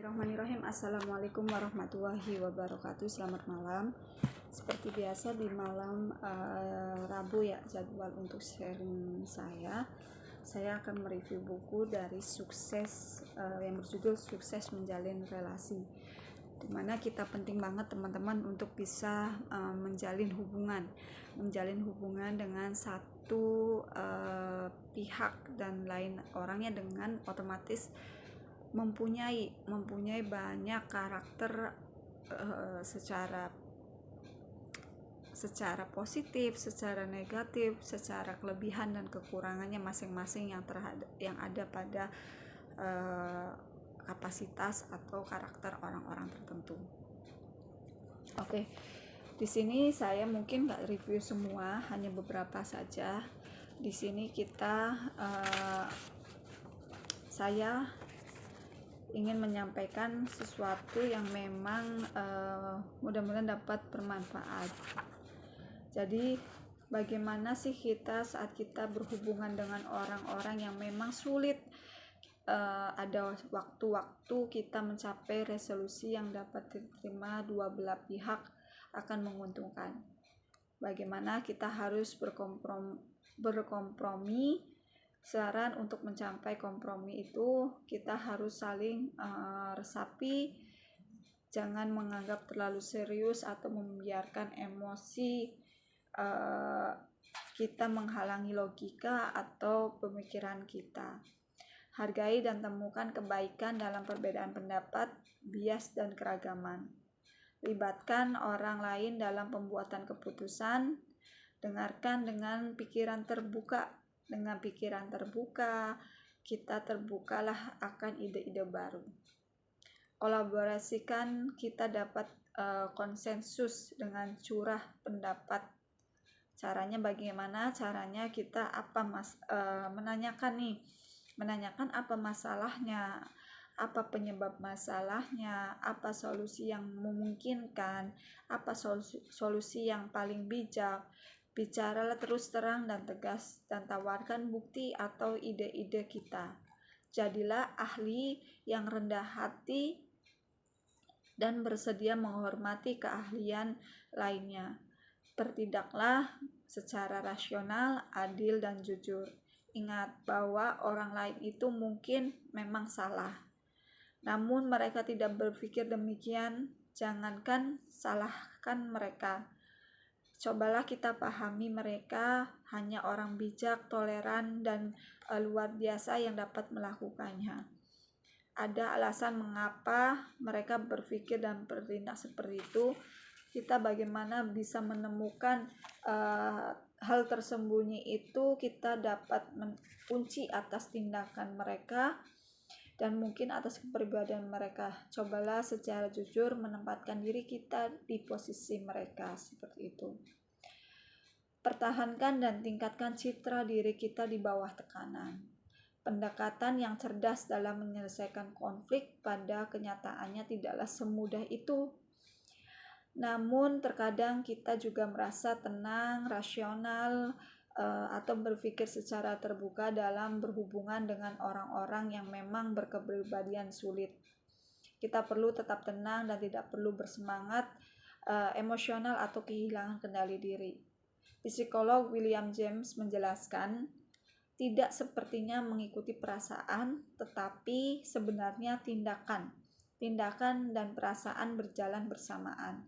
Bismillahirrahmanirrahim. Assalamualaikum warahmatullahi wabarakatuh. Selamat malam. Seperti biasa di malam Rabu ya, jadwal untuk sharing saya akan mereview buku dari Sukses yang berjudul Sukses Menjalin Relasi, dimana kita penting banget teman-teman untuk bisa menjalin hubungan dengan satu pihak dan lain orangnya dengan otomatis mempunyai banyak karakter secara positif, secara negatif, secara kelebihan dan kekurangannya masing-masing yang ada pada kapasitas atau karakter orang-orang tertentu. Oke. Di sini saya mungkin nggak review semua, hanya beberapa saja. Di sini saya ingin menyampaikan sesuatu yang memang mudah-mudahan dapat bermanfaat. Jadi bagaimana sih kita saat kita berhubungan dengan orang-orang yang memang sulit, ada waktu-waktu kita mencapai resolusi yang dapat diterima dua belah pihak akan menguntungkan. Bagaimana kita harus berkompromi. Saran untuk mencapai kompromi itu kita harus saling resapi, jangan menganggap terlalu serius atau membiarkan emosi kita menghalangi logika atau pemikiran kita. Hargai dan temukan kebaikan dalam perbedaan pendapat, bias dan keragaman. Libatkan orang lain dalam pembuatan keputusan. Dengarkan dengan pikiran terbuka. Dengan pikiran terbuka, kita terbukalah akan ide-ide baru. Kolaborasikan, kita dapat konsensus dengan curah pendapat. Caranya bagaimana? Caranya kita menanyakan apa masalahnya, apa penyebab masalahnya, apa solusi yang memungkinkan, apa solusi yang paling bijak. Bicaralah terus terang dan tegas dan tawarkan bukti atau ide-ide kita. Jadilah ahli yang rendah hati dan bersedia menghormati keahlian lainnya. Bertindaklah secara rasional, adil dan jujur. Ingat bahwa orang lain itu mungkin memang salah. Namun mereka tidak berpikir demikian. Jangankan salahkan mereka. Cobalah kita pahami mereka hanya orang bijak, toleran, dan luar biasa yang dapat melakukannya. Ada alasan mengapa mereka berpikir dan bertindak seperti itu. Kita bagaimana bisa menemukan hal tersembunyi itu, kita dapat mengunci atas tindakan mereka dan mungkin atas kepribadian mereka. Cobalah secara jujur menempatkan diri kita di posisi mereka seperti itu. Pertahankan dan tingkatkan citra diri kita di bawah tekanan. Pendekatan yang cerdas dalam menyelesaikan konflik pada kenyataannya tidaklah semudah itu. Namun terkadang kita juga merasa tenang, rasional, atau berpikir secara terbuka dalam berhubungan dengan orang-orang yang memang berkepribadian sulit. Kita perlu tetap tenang dan tidak perlu bersemangat emosional atau kehilangan kendali diri. Psikolog William James menjelaskan, tidak sepertinya mengikuti perasaan, tetapi sebenarnya tindakan dan perasaan berjalan bersamaan.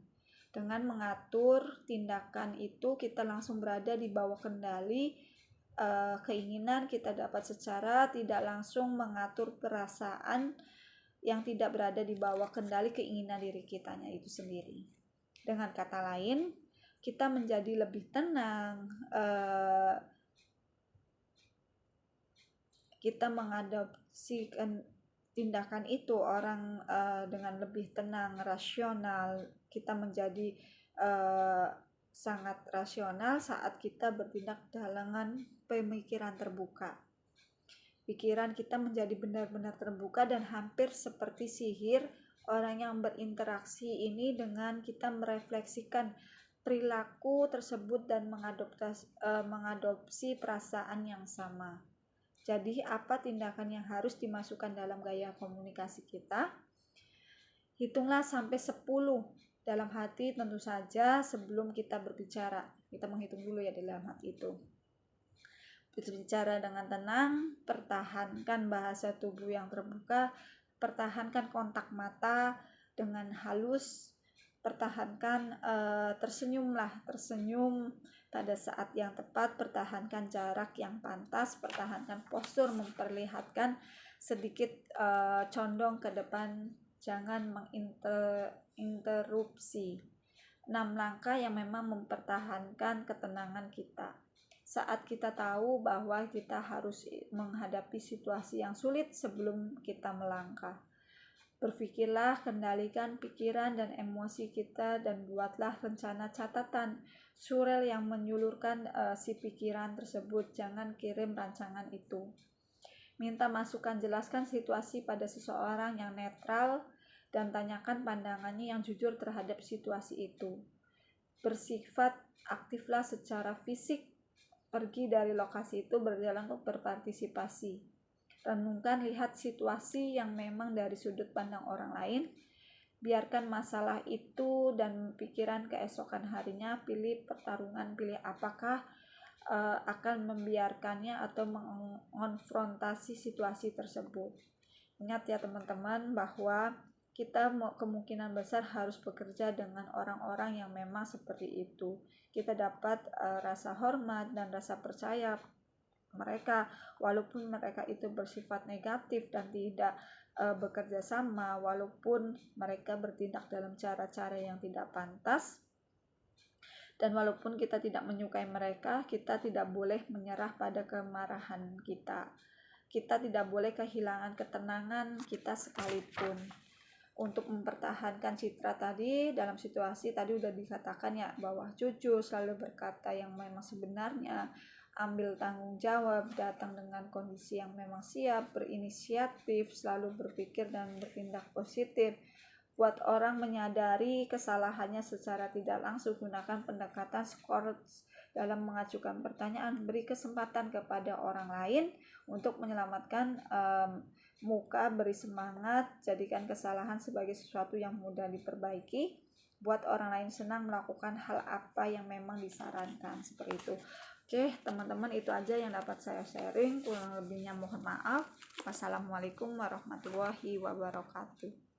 Dengan mengatur tindakan itu, kita langsung berada di bawah kendali keinginan. Kita dapat secara tidak langsung mengatur perasaan yang tidak berada di bawah kendali keinginan diri kitanya itu sendiri. Dengan kata lain, kita menjadi lebih tenang, kita mengadopsi tindakan itu orang dengan lebih tenang, rasional. Kita menjadi sangat rasional saat kita bertindak dengan pemikiran terbuka. Pikiran kita menjadi benar-benar terbuka dan hampir seperti sihir. Orang yang berinteraksi ini dengan kita merefleksikan perilaku tersebut dan mengadopsi perasaan yang sama. Jadi apa tindakan yang harus dimasukkan dalam gaya komunikasi kita? Hitunglah sampai 10 dalam hati tentu saja sebelum kita berbicara. Kita menghitung dulu ya di dalam hati itu. Berbicara dengan tenang, pertahankan bahasa tubuh yang terbuka, pertahankan kontak mata dengan halus, pertahankan tersenyum pada saat yang tepat, pertahankan jarak yang pantas, pertahankan postur memperlihatkan sedikit condong ke depan, jangan menginterupsi. 6 langkah yang memang mempertahankan ketenangan kita. Saat kita tahu bahwa kita harus menghadapi situasi yang sulit sebelum kita melangkah. Berpikirlah, kendalikan pikiran dan emosi kita, dan buatlah rencana catatan surel yang menyulurkan si pikiran tersebut. Jangan kirim rancangan itu. Minta masukan, jelaskan situasi pada seseorang yang netral dan tanyakan pandangannya yang jujur terhadap situasi itu. Bersifat aktiflah secara fisik, pergi dari lokasi itu, berjalan untuk berpartisipasi. Renungkan, lihat situasi yang memang dari sudut pandang orang lain. Biarkan masalah itu dan pikiran keesokan harinya. Pilih pertarungan, pilih apakah akan membiarkannya atau mengonfrontasi situasi tersebut. Ingat ya teman-teman, bahwa kita kemungkinan besar harus bekerja dengan orang-orang yang memang seperti itu. Kita dapat rasa hormat dan rasa percaya mereka, walaupun mereka itu bersifat negatif dan tidak bekerja sama, walaupun mereka bertindak dalam cara-cara yang tidak pantas, dan walaupun kita tidak menyukai mereka, kita tidak boleh menyerah pada kemarahan kita. Kita tidak boleh kehilangan ketenangan kita sekalipun. Untuk mempertahankan citra tadi, dalam situasi tadi udah dikatakan ya, bahwa jujur, selalu berkata yang memang sebenarnya, ambil tanggung jawab, datang dengan kondisi yang memang siap, berinisiatif, selalu berpikir dan bertindak positif. Buat orang menyadari kesalahannya secara tidak langsung, gunakan pendekatan skor dalam mengajukan pertanyaan, beri kesempatan kepada orang lain untuk menyelamatkan muka, beri semangat, jadikan kesalahan sebagai sesuatu yang mudah diperbaiki, buat orang lain senang melakukan hal apa yang memang disarankan, seperti itu. Oke teman-teman, itu aja yang dapat saya sharing, kurang lebihnya mohon maaf. Wassalamualaikum warahmatullahi wabarakatuh.